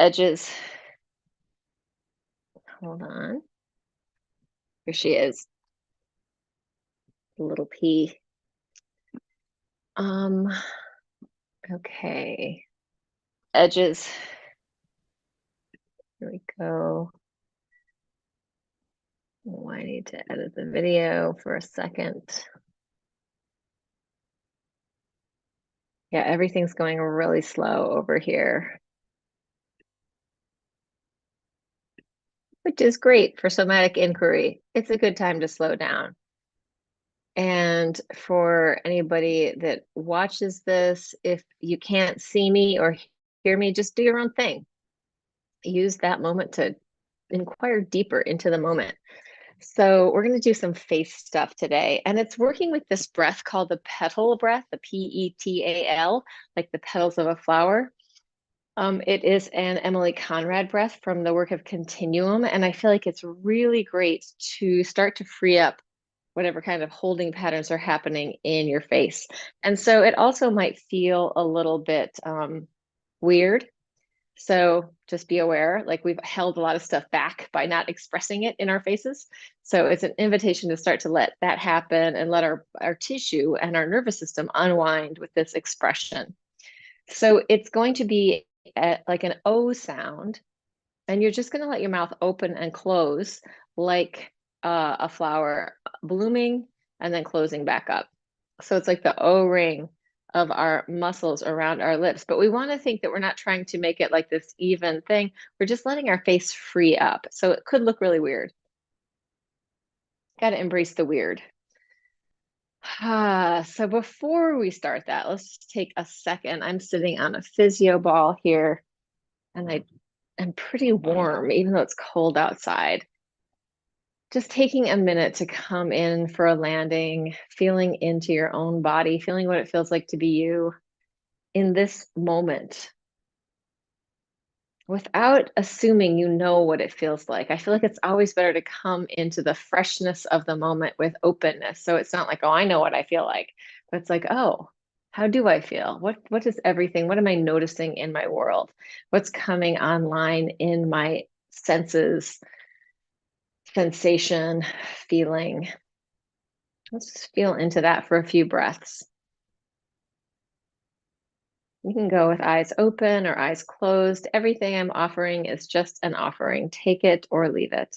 edges. Hold on. Here she is, the little pea. Okay. Edges. Here we go. Oh, I need to edit the video for a second. Yeah, everything's going really slow over here, which is great for somatic inquiry. It's a good time to slow down. And for anybody that watches this, if you can't see me or hear me, just do your own thing. Use that moment to inquire deeper into the moment. So we're going to do some face stuff today, and it's working with this breath called the petal breath, the P-E-T-A-L, like the petals of a flower. It is an Emily Conrad breath from the work of Continuum, and I feel like it's really great to start to free up whatever kind of holding patterns are happening in your face. And so it also might feel a little bit weird. So just be aware, like we've held a lot of stuff back by not expressing it in our faces. So it's an invitation to start to let that happen and let our tissue and our nervous system unwind with this expression. So it's going to be like an O sound, and you're just going to let your mouth open and close like a flower blooming and then closing back up. So it's like the O ring of our muscles around our lips. But we want to think that we're not trying to make it like this even thing. We're just letting our face free up. So it could look really weird. Got to embrace the weird. So before we start that, let's just take a second. I'm sitting on a physio ball here, and I am pretty warm, even though it's cold outside. Just taking a minute to come in for a landing, feeling into your own body, feeling what it feels like to be you in this moment without assuming you know what it feels like. I feel like it's always better to come into the freshness of the moment with openness. So it's not like, oh, I know what I feel like, but it's like, oh, how do I feel? What is everything? What am I noticing in my world? What's coming online in my senses, sensation, feeling? Let's just feel into that for a few breaths. You can go with eyes open or eyes closed. Everything I'm offering is just an offering. Take it or leave it.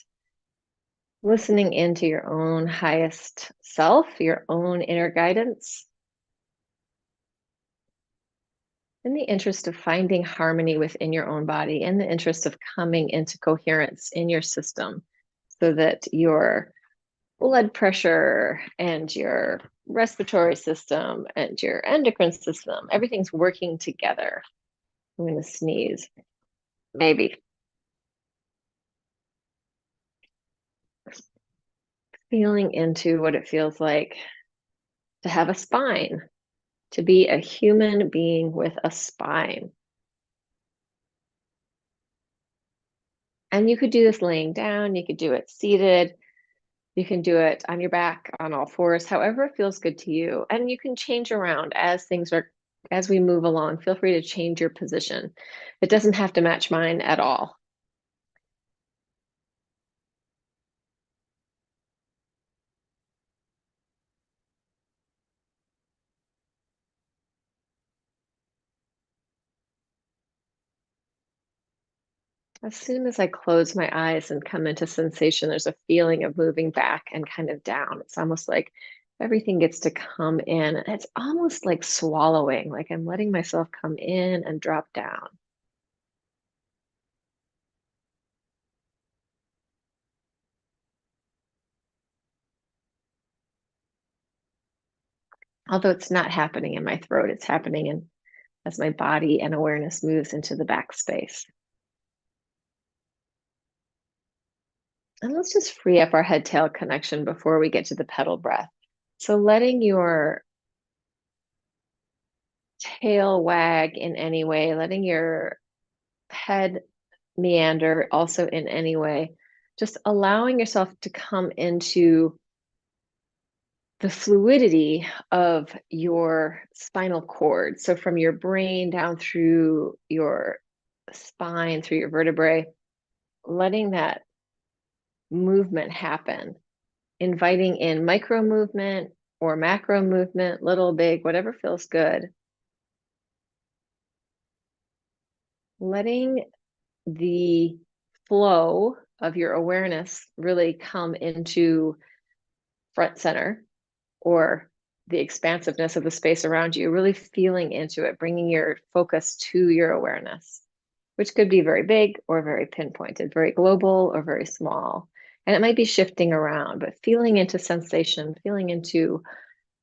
Listening into your own highest self, your own inner guidance, in the interest of finding harmony within your own body, in the interest of coming into coherence in your system so that your blood pressure and your respiratory system and your endocrine system, everything's working together. I'm going to sneeze. Maybe. Feeling into what it feels like to have a spine, to be a human being with a spine. And you could do this laying down, you could do it seated, you can do it on your back, on all fours, however it feels good to you. And you can change around as we move along. Feel free to change your position. It doesn't have to match mine at all. As soon as I close my eyes and come into sensation, there's a feeling of moving back and kind of down. It's almost like everything gets to come in. It's almost like swallowing, like I'm letting myself come in and drop down. Although it's not happening in my throat, it's happening as my body and awareness moves into the back space. And let's just free up our head tail connection before we get to the pedal breath. So letting your tail wag in any way, letting your head meander also in any way, just allowing yourself to come into the fluidity of your spinal cord. So from your brain down through your spine, through your vertebrae, letting that movement happen, inviting in micro movement or macro movement, little, big, whatever feels good. Letting the flow of your awareness really come into front center, or the expansiveness of the space around you, really feeling into it, bringing your focus to your awareness, which could be very big or very pinpointed, very global or very small. And it might be shifting around, but feeling into sensation, feeling into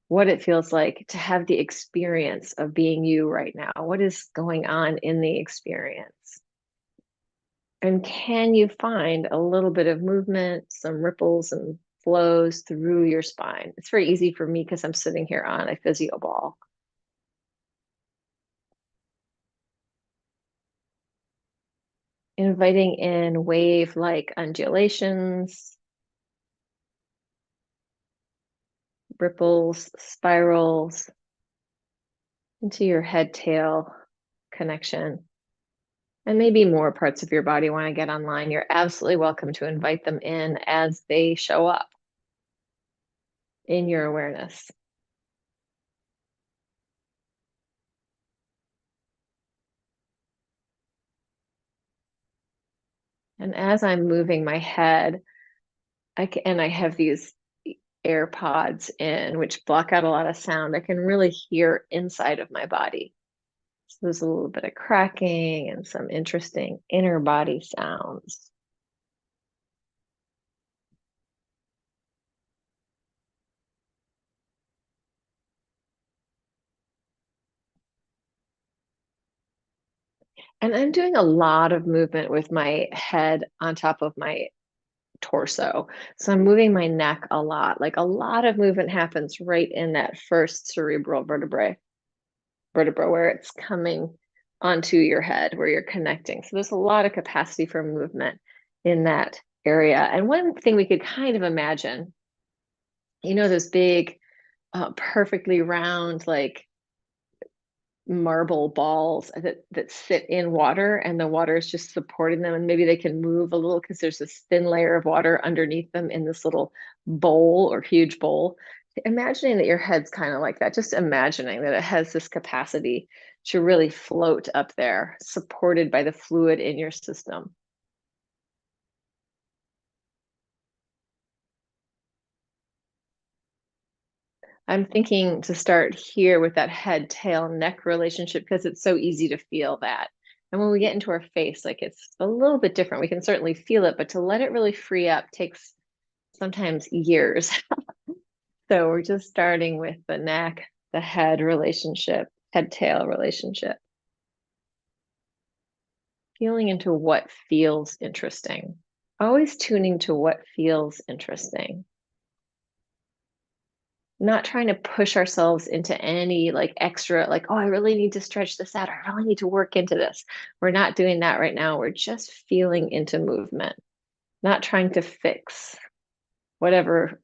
what it feels like to have the experience of being you right now. What is going on in the experience? And can you find a little bit of movement, some ripples and flows through your spine? It's very easy for me because I'm sitting here on a physio ball. Inviting in wave-like undulations, ripples, spirals into your head-tail connection. And maybe more parts of your body want to get online. You're absolutely welcome to invite them in as they show up in your awareness. And as I'm moving my head, I have these AirPods in, which block out a lot of sound. I can really hear inside of my body. So there's a little bit of cracking and some interesting inner body sounds. And I'm doing a lot of movement with my head on top of my torso. So I'm moving my neck a lot. Like a lot of movement happens right in that first cerebral vertebra where it's coming onto your head, where you're connecting. So there's a lot of capacity for movement in that area. And one thing we could kind of imagine, those big, perfectly round, like marble balls that sit in water, and the water is just supporting them, and maybe they can move a little because there's this thin layer of water underneath them in this little bowl or huge bowl. Imagining that your head's kind of like that, just imagining that it has this capacity to really float up there, supported by the fluid in your system. I'm thinking to start here with that head, tail, neck relationship because it's so easy to feel that. And when we get into our face, like it's a little bit different. We can certainly feel it, but to let it really free up takes sometimes years. So we're just starting with the neck, the head relationship, head tail relationship. Feeling into what feels interesting. Always tuning to what feels interesting. Not trying to push ourselves into any like extra, like, oh, I really need to stretch this out. I really need to work into this. We're not doing that right now. We're just feeling into movement, not trying to fix whatever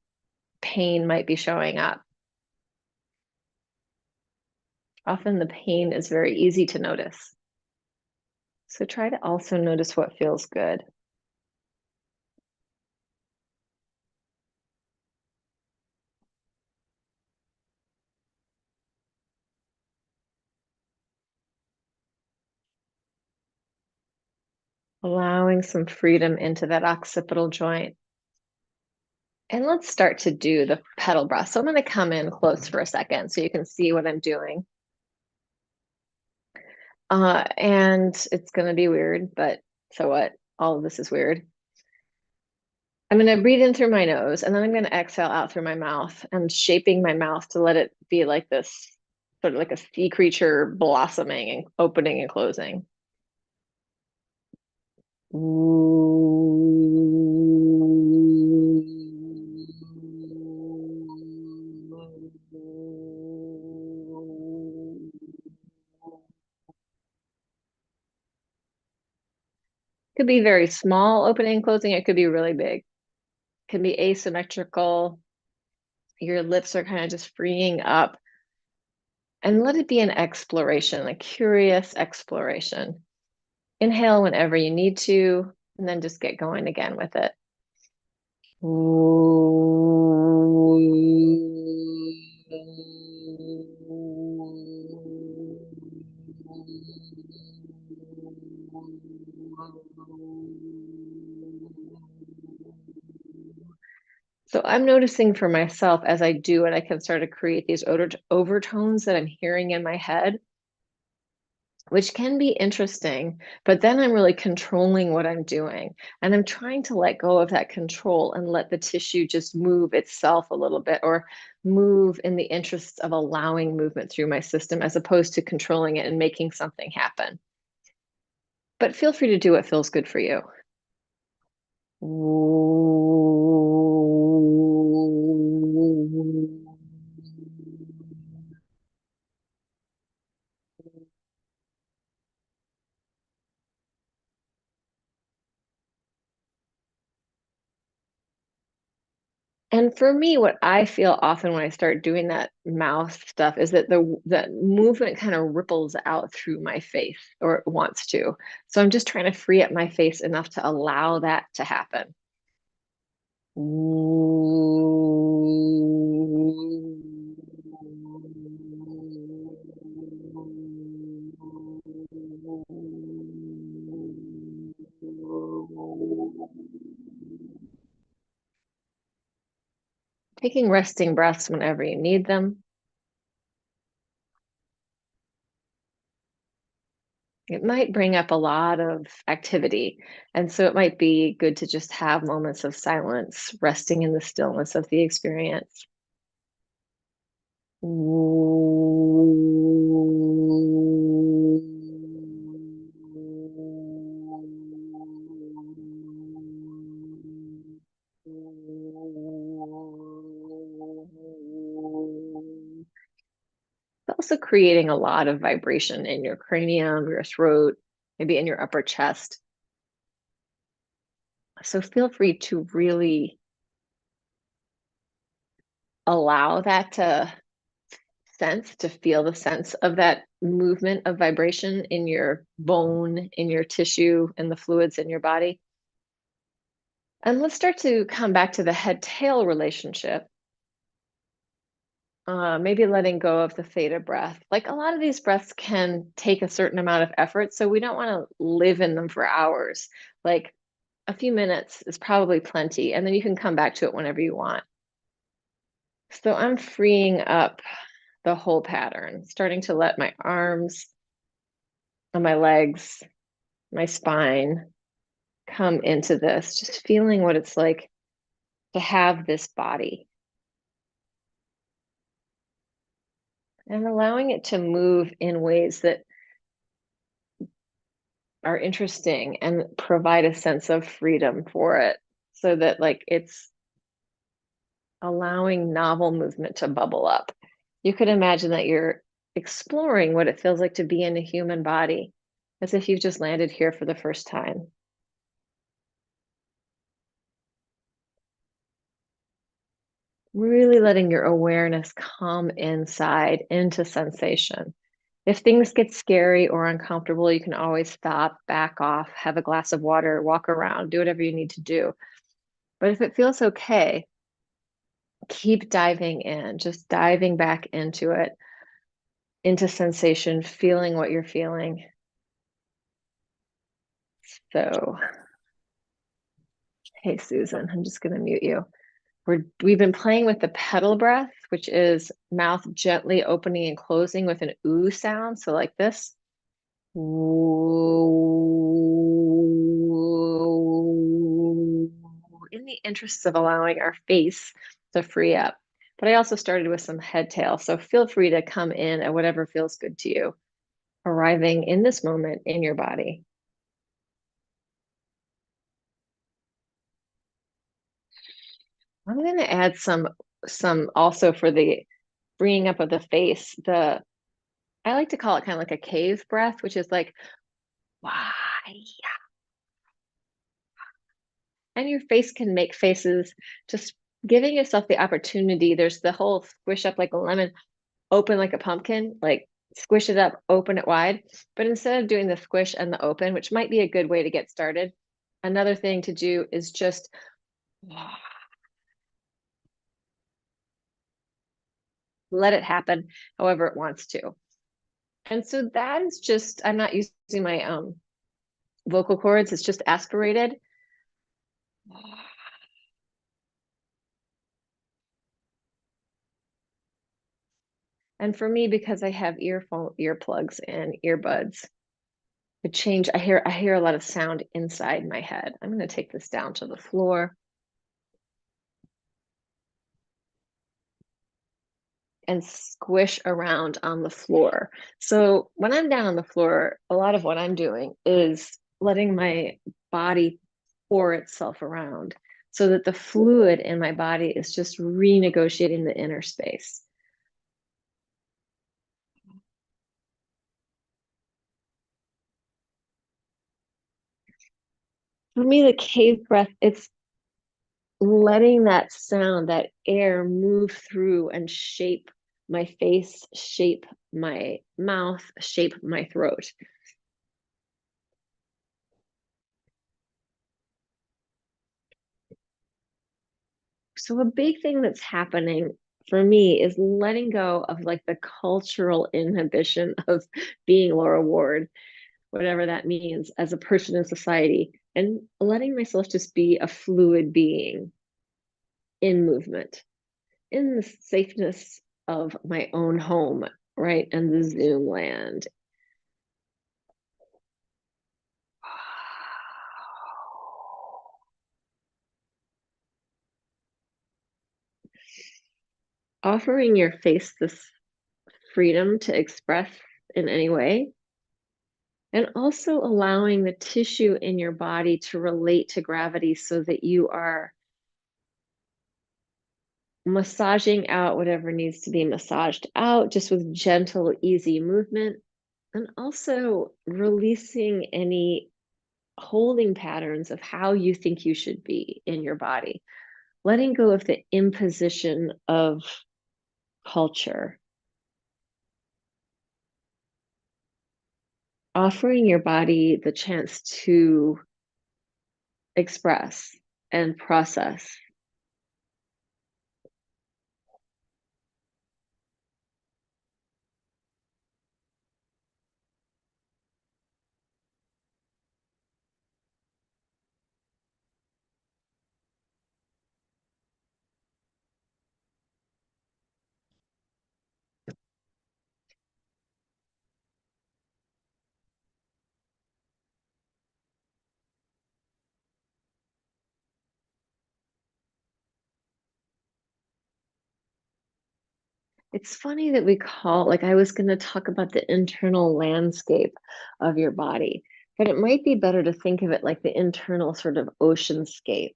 pain might be showing up. Often the pain is very easy to notice. So try to also notice what feels good. Allowing some freedom into that occipital joint. And let's start to do the pedal breath. So I'm going to come in close for a second so you can see what I'm doing. And it's going to be weird, but so what? All of this is weird. I'm going to breathe in through my nose, and then I'm going to exhale out through my mouth, and shaping my mouth to let it be like this, sort of like a sea creature blossoming and opening and closing. Could be very small opening and closing. It could be really big. Can be asymmetrical. Your lips are kind of just freeing up. And let it be an exploration, a curious exploration. Inhale whenever you need to, and then just get going again with it. So I'm noticing for myself as I do it, I can start to create these overtones that I'm hearing in my head, which can be interesting, but then I'm really controlling what I'm doing. And I'm trying to let go of that control and let the tissue just move itself a little bit or move in the interests of allowing movement through my system as opposed to controlling it and making something happen. But feel free to do what feels good for you. And for me, what I feel often when I start doing that mouth stuff is that the movement kind of ripples out through my face, or it wants to. So I'm just trying to free up my face enough to allow that to happen. Taking resting breaths whenever you need them. It might bring up a lot of activity. And so it might be good to just have moments of silence, resting in the stillness of the experience. Also creating a lot of vibration in your cranium, your throat, maybe in your upper chest. So feel free to really allow that to feel the sense of that movement of vibration in your bone, in your tissue, and the fluids in your body. And let's start to come back to the head-tail relationship. Maybe letting go of the theta breath. Like a lot of these breaths can take a certain amount of effort, so we don't want to live in them for hours. Like a few minutes is probably plenty, and then you can come back to it whenever you want. So I'm freeing up the whole pattern, starting to let my arms and my legs, my spine come into this, just feeling what it's like to have this body and allowing it to move in ways that are interesting and provide a sense of freedom for it so that like it's allowing novel movement to bubble up. You could imagine that you're exploring what it feels like to be in a human body as if you've just landed here for the first time. Really letting your awareness come inside into sensation. If things get scary or uncomfortable, you can always stop, back off, have a glass of water, walk around, do whatever you need to do. But if it feels okay, keep diving in, just diving back into it, into sensation, feeling what you're feeling. So, hey, Susan, I'm just going to mute you. We've been playing with the pedal breath, which is mouth gently opening and closing with an ooh sound. So like this. In the interests of allowing our face to free up. But I also started with some head tail. So feel free to come in at whatever feels good to you, arriving in this moment in your body. I'm going to add some also for the freeing up of the face. I like to call it kind of like a cave breath, which is like, why? And your face can make faces, just giving yourself the opportunity. There's the whole squish up like a lemon, open like a pumpkin, like squish it up, open it wide. But instead of doing the squish and the open, which might be a good way to get started, another thing to do is just let it happen however it wants to. And so that is just, I'm not using my vocal cords, it's just aspirated. And for me, because I have earplugs and earbuds, the change, I hear a lot of sound inside my head. I'm going to take this down to the floor and squish around on the floor. So when I'm down on the floor, a lot of what I'm doing is letting my body pour itself around so that the fluid in my body is just renegotiating the inner space. For me, the cave breath, it's letting that sound, that air move through and shape my face, shape my mouth, shape my throat. So a big thing that's happening for me is letting go of like the cultural inhibition of being Laura Ward, whatever that means as a person in society, and letting myself just be a fluid being in movement, in the safeness of my own home, right? And the Zoom land. Offering your face this freedom to express in any way, and also allowing the tissue in your body to relate to gravity so that you are massaging out whatever needs to be massaged out, just with gentle, easy movement, and also releasing any holding patterns of how you think you should be in your body, letting go of the imposition of culture, offering your body the chance to express and process. It's funny that we call, like, I was going to talk about the internal landscape of your body, but it might be better to think of it like the internal sort of oceanscape.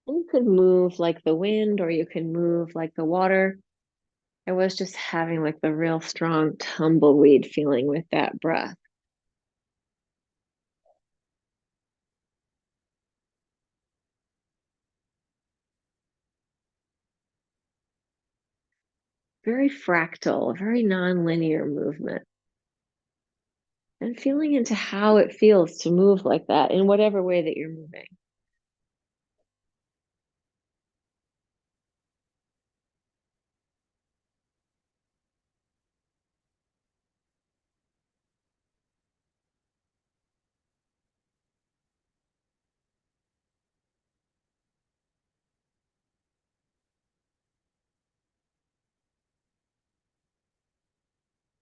And you could move like the wind or you can move like the water. I was just having like the real strong tumbleweed feeling with that breath. Very fractal, very non-linear movement. And feeling into how it feels to move like that in whatever way that you're moving.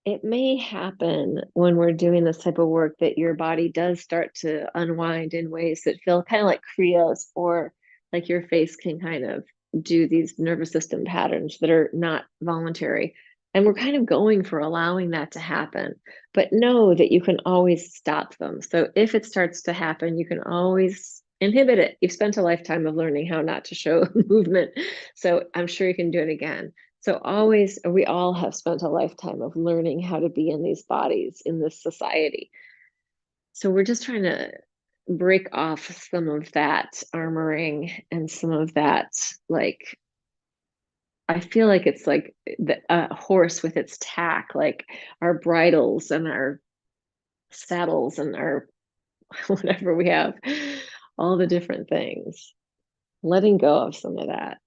It may happen when we're doing this type of work that your body does start to unwind in ways that feel kind of like Kriya's, or like your face can kind of do these nervous system patterns that are not voluntary. And we're kind of going for allowing that to happen, but know that you can always stop them. So if it starts to happen, you can always inhibit it. You've spent a lifetime of learning how not to show movement. So I'm sure you can do it again. So always, we all have spent a lifetime of learning how to be in these bodies, in this society. So we're just trying to break off some of that armoring and some of that, like, I feel like it's like a horse with its tack, like our bridles and our saddles and our whatever we have, all the different things. Letting go of some of that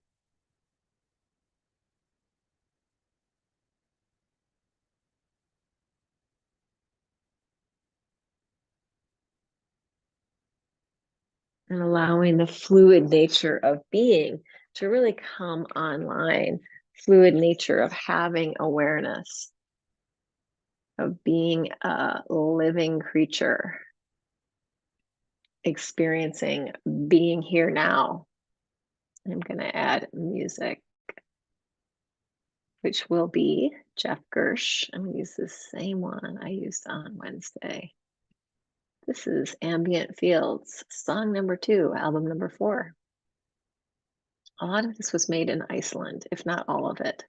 and allowing the fluid nature of being to really come online, fluid nature of having awareness, of being a living creature, experiencing being here now. I'm going to add music, which will be Jeff Gersh. I'm going to use the same one I used on Wednesday. This is Ambient Fields, song number 2, album number 4. A lot of this was made in Iceland, if not all of it.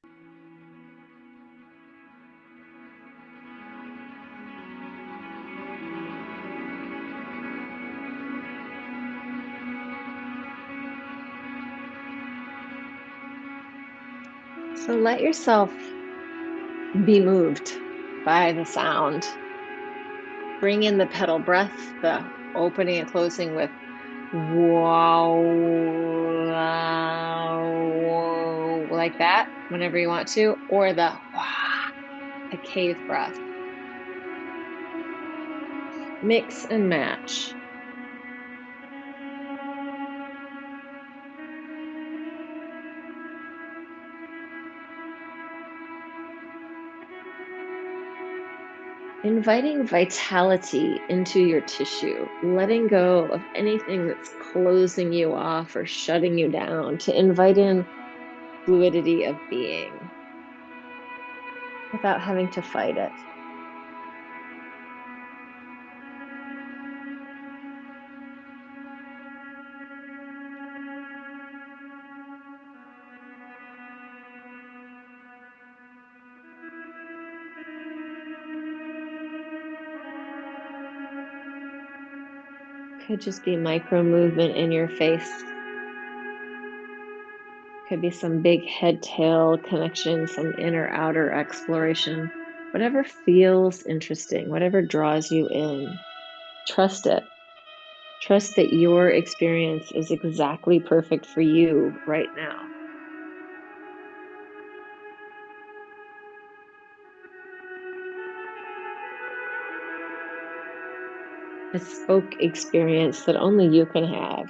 So let yourself be moved by the sound. Bring in the pedal breath, the opening and closing with wow, wow, like that, whenever you want to, or the a cave breath. Mix and match. Inviting vitality into your tissue, letting go of anything that's closing you off or shutting you down, to invite in fluidity of being without having to fight it. Could just be micro movement in your face. Could be some big head tail connection, some inner outer exploration. Whatever feels interesting, whatever draws you in, trust it. Trust that your experience is exactly perfect for you right now. A spoke experience that only you can have.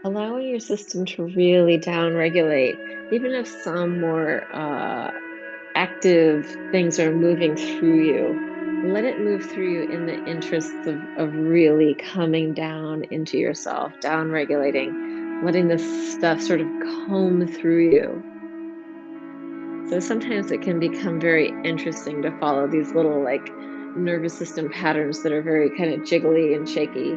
allowing your system to really downregulate, even if some more active things are moving through you. Let it move through you in the interests of really coming down into yourself, down regulating, letting this stuff sort of comb through you. So sometimes it can become very interesting to follow these little like nervous system patterns that are very kind of jiggly and shaky,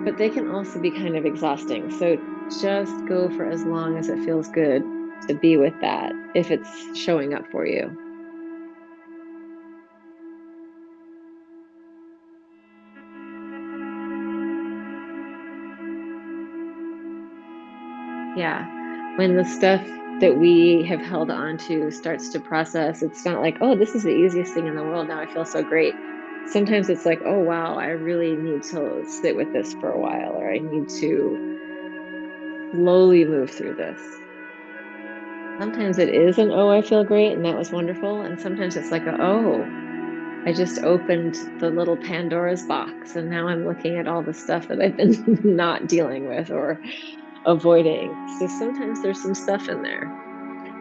but they can also be kind of exhausting. So just go for as long as it feels good to be with that if it's showing up for you. Yeah. When the stuff that we have held on to starts to process, it's not like, oh, this is the easiest thing in the world. Now I feel so great. Sometimes it's like, oh, wow, I really need to sit with this for a while, or I need to slowly move through this. Sometimes it is an, oh, I feel great and that was wonderful. And sometimes it's like, a, oh, I just opened the little Pandora's box and now I'm looking at all the stuff that I've been not dealing with or avoiding. So sometimes there's some stuff in there.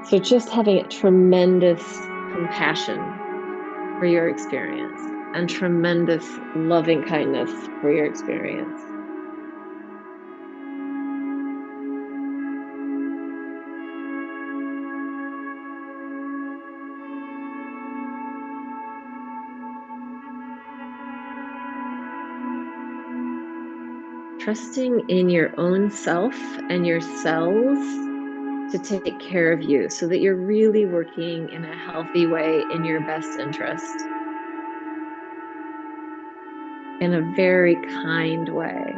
So just having tremendous compassion for your experience and tremendous loving kindness for your experience. Trusting in your own self and your cells to take care of you so that you're really working in a healthy way in your best interest, in a very kind way.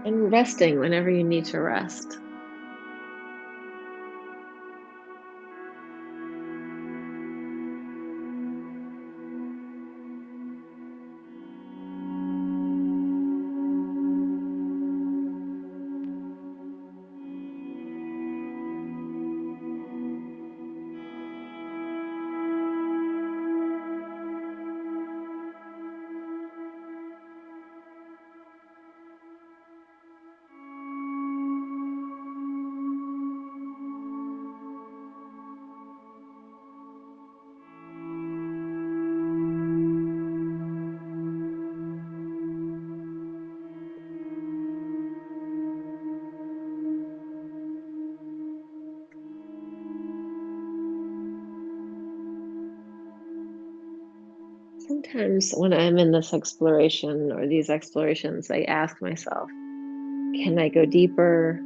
And resting whenever you need to rest. Sometimes when I'm in this exploration or these explorations, I ask myself, can I go deeper?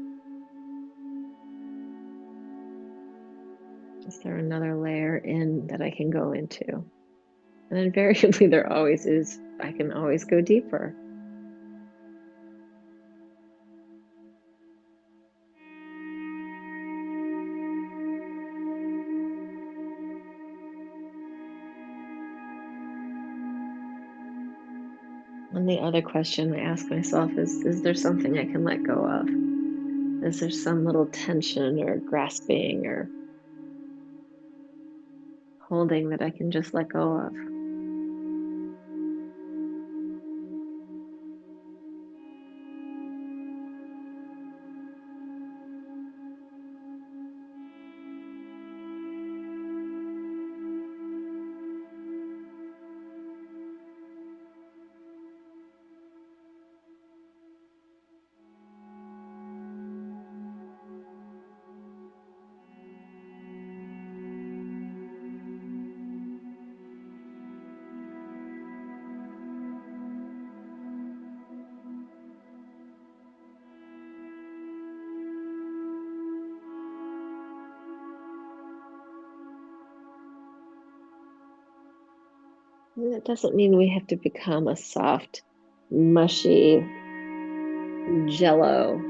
Is there another layer in that I can go into? And invariably, there always is. I can always go deeper. And the other question I ask myself is there something I can let go of? Is there some little tension or grasping or holding that I can just let go of? And it doesn't mean we have to become a soft, mushy jello.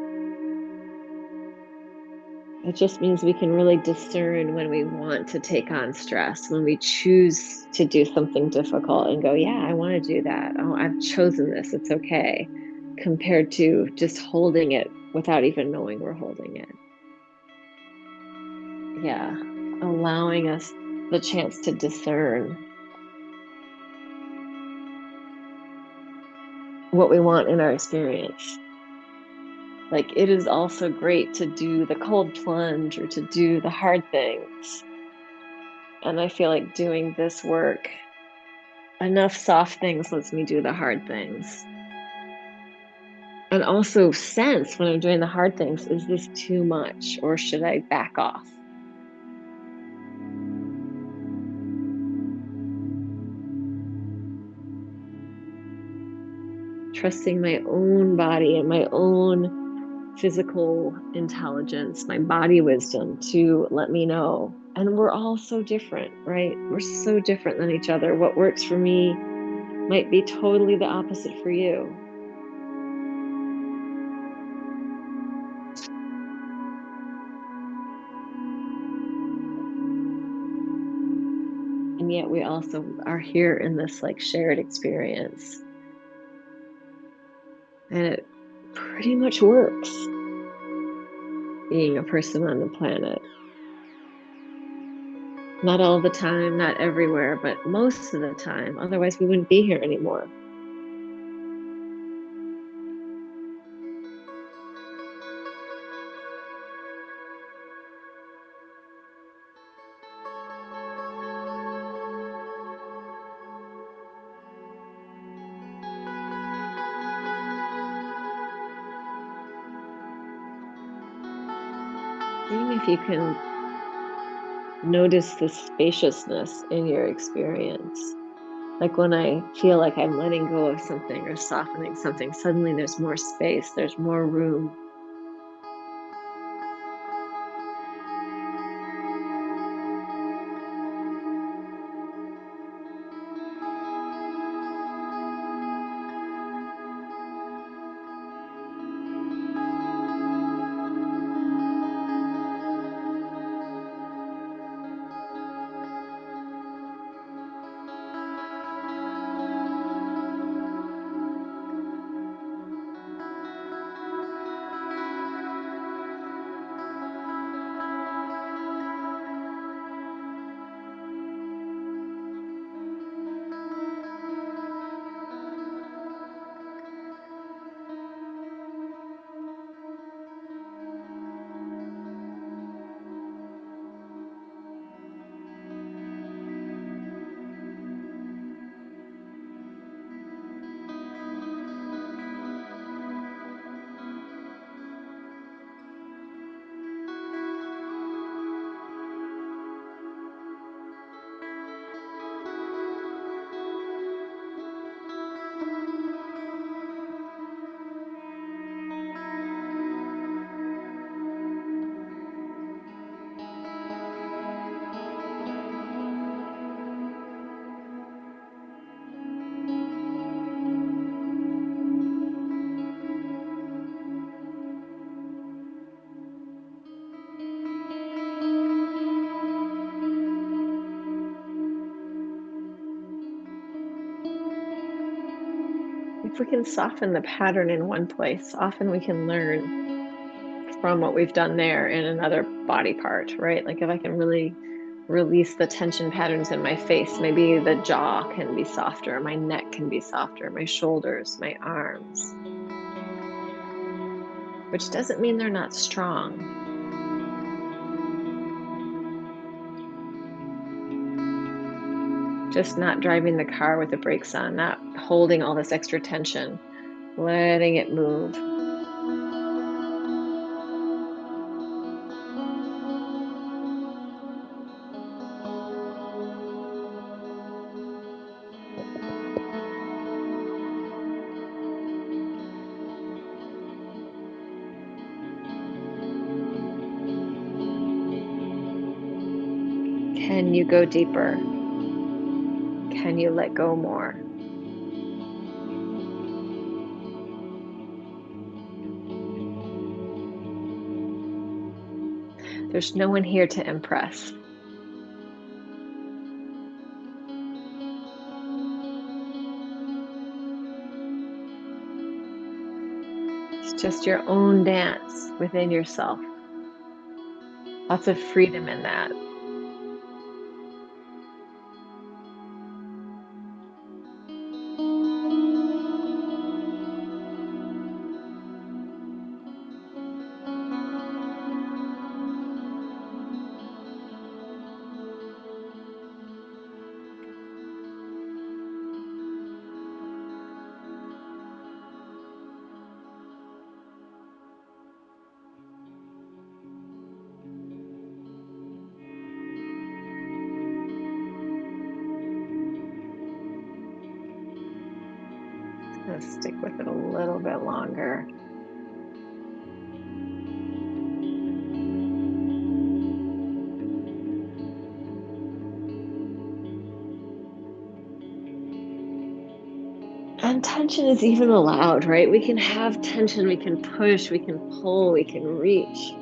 It just means we can really discern when we want to take on stress, when we choose to do something difficult and go, yeah, I want to do that. Oh, I've chosen this. It's okay. Compared to just holding it without even knowing we're holding it. Yeah. Allowing us the chance to discern what we want in our experience. Like it is also great to do the cold plunge or to do the hard things. And I feel like doing this work, enough soft things lets me do the hard things. And also sense when I'm doing the hard things, is this too much or should I back off? Trusting my own body and my own physical intelligence, my body wisdom to let me know. And we're all so different, right? We're so different than each other. What works for me might be totally the opposite for you. And yet we also are here in this like shared experience. And it pretty much works being a person on the planet. Not all the time, not everywhere, but most of the time. Otherwise, we wouldn't be here anymore. Seeing if you can notice the spaciousness in your experience. Like when I feel like I'm letting go of something or softening something, suddenly there's more space, there's more room. If we can soften the pattern in one place, often we can learn from what we've done there in another body part, right? Like if I can really release the tension patterns in my face, maybe the jaw can be softer, my neck can be softer, my shoulders, my arms, which doesn't mean they're not strong. Just not driving the car with the brakes on, not holding all this extra tension, letting it move. Can you go deeper? Can you let go more? There's no one here to impress. It's just your own dance within yourself. Lots of freedom in that. Gonna stick with it a little bit longer. And tension is even allowed, right? We can have tension, we can push, we can pull, we can reach.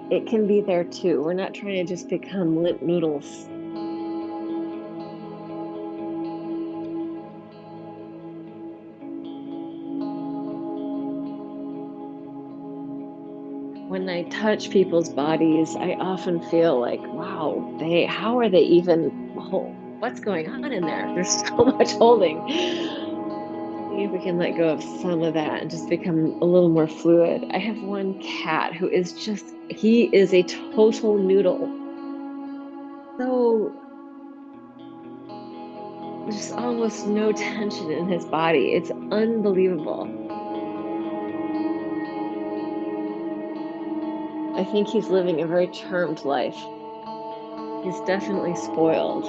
It can be there too. We're not trying to just become limp noodles. When I touch people's bodies, I often feel like, wow, how are they even, what's going on in there? There's so much holding. See if we can let go of some of that and just become a little more fluid. I have one cat who is he is a total noodle. So there's almost no tension in his body. It's unbelievable. I think he's living a very charmed life. He's definitely spoiled.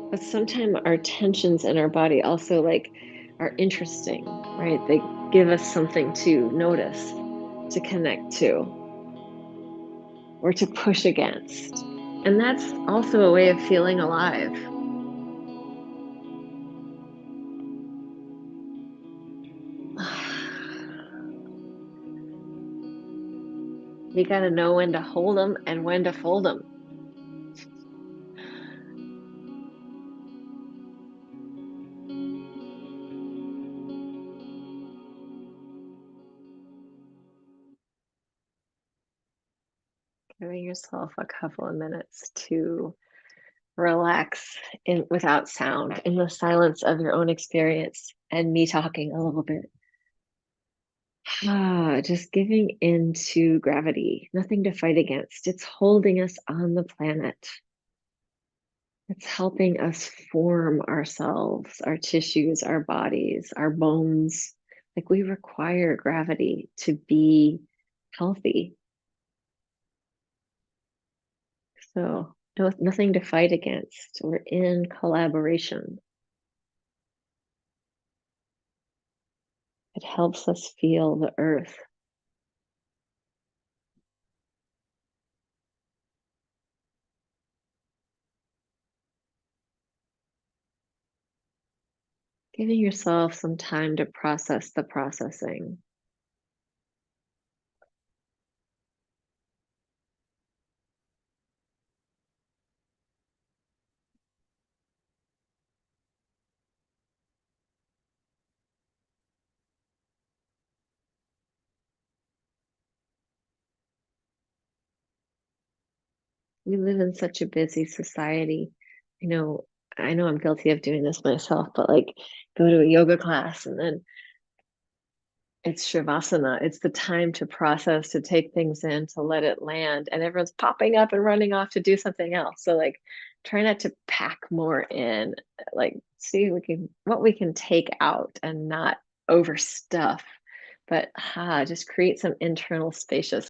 But sometimes our tensions in our body also are interesting, right? They give us something to notice, to connect to, or to push against. And that's also a way of feeling alive. You got to know when to hold them and when to fold them. Giving yourself a couple of minutes to relax in without sound in the silence of your own experience and me talking a little bit. Just giving into gravity, nothing to fight against. It's holding us on the planet. It's helping us form ourselves, our tissues, our bodies, our bones. Like we require gravity to be healthy. So nothing to fight against. We're in collaboration. It helps us feel the earth. Giving yourself some time to process the processing. We live in such a busy society. You know, I know I'm guilty of doing this myself, but go to a yoga class and then it's Shavasana. It's the time to process, to take things in, to let it land, and everyone's popping up and running off to do something else. So try not to pack more in, see what we can take out and not overstuff, but just create some internal spaciousness.